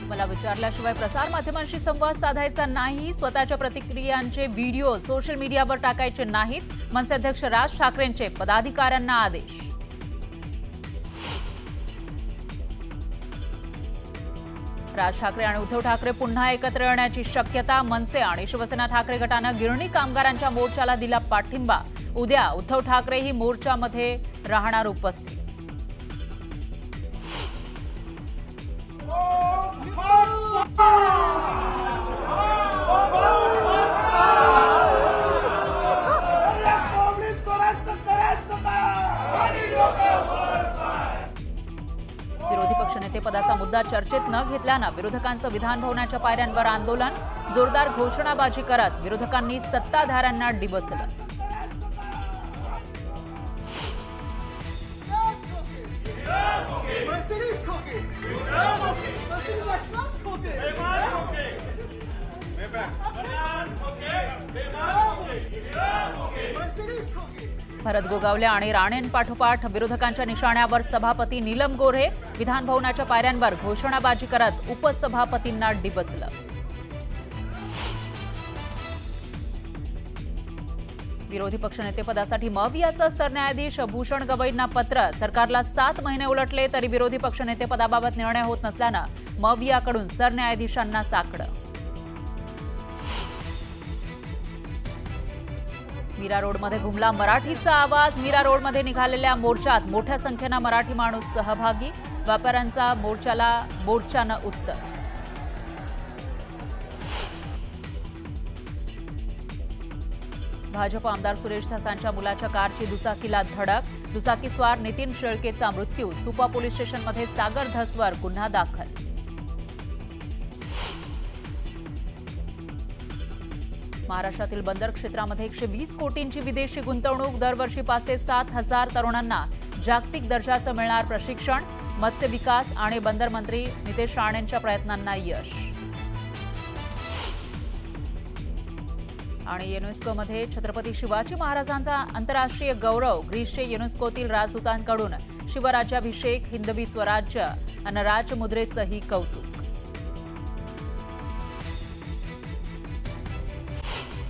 मला विचारल्याशिवाय प्रसार माध्यमांशी संवाद साधायचा नाही, स्वतःच्या प्रतिक्रियांचे व्हिडिओ सोशल मीडियावर टाकायचे नाहीत, मनसे अध्यक्ष राज ठाकरेंचे पदाधिकाऱ्यांना आदेश. राज ठाकरे आणि उद्धव ठाकरे पुन्हा एकत्र येण्याची शक्यता. मनसे आणि शिवसेना ठाकरे गटानं गिरणी कामगारांच्या मोर्चाला दिला पाठिंबा. उद्या उद्धव ठाकरेही मोर्चामध्ये राहणार उपस्थित. विरोधी पक्षनेतेपदाचा मुद्दा चर्चेत न घेतल्यानं विरोधकांचं विधान भवनाच्या पायऱ्यांवर आंदोलन. जोरदार घोषणाबाजी करत विरोधकांनी सत्ताधाऱ्यांना डिवचलं. भरत गोगावले आणि राणेंपाठोपाठ विरोधकांच्या निशाण्यावर सभापती नीलम गोऱ्हे. विधान भवनाच्या पायऱ्यांवर घोषणाबाजी करत उपसभापतींना डिवचलं. विरोधी पक्षनेतेपदासाठी मवियाचं सरन्यायाधीश भूषण गवईंना पत्र. सरकारला 7 महिने उलटले तरी विरोधी पक्षनेतेपदाबाबत निर्णय होत नसल्यानं मवियाकडून सरन्यायाधीशांना साकडं. मीरा रोडमध्ये घुमला मराठीचा आवाज. मीरा रोडमध्ये निघालेल्या मोर्चात मोठ्या संख्येनं मराठी माणूस सहभागी. व्यापाऱ्यांचा मोर्चानं उत्तर. भाजप आमदार सुरेश धसांच्या मुलाच्या कारची दुचाकीला धडक. दुचाकीस्वार नितीन शेळकेचा मृत्यू. सुपा पोलीस स्टेशनमध्ये सागर धसवर गुन्हा दाखल. महाराष्ट्रातील बंदर क्षेत्रामध्ये 120 कोटींची विदेशी गुंतवणूक. दरवर्षी 5 ते 7 हजार तरुणांना जागतिक दर्जाचं मिळणार प्रशिक्षण. मत्स्य विकास आणि बंदर मंत्री नितेश राणेंच्या प्रयत्नांना यश. आणि युनेस्कोमध्ये छत्रपती शिवाजी महाराजांचा आंतरराष्ट्रीय गौरव. ग्रीसचे युनेस्कोतील राजदूतांकडून शिवराज्याभिषेक, हिंदवी स्वराज्य आणि राजमुद्रेचंही कौतुक.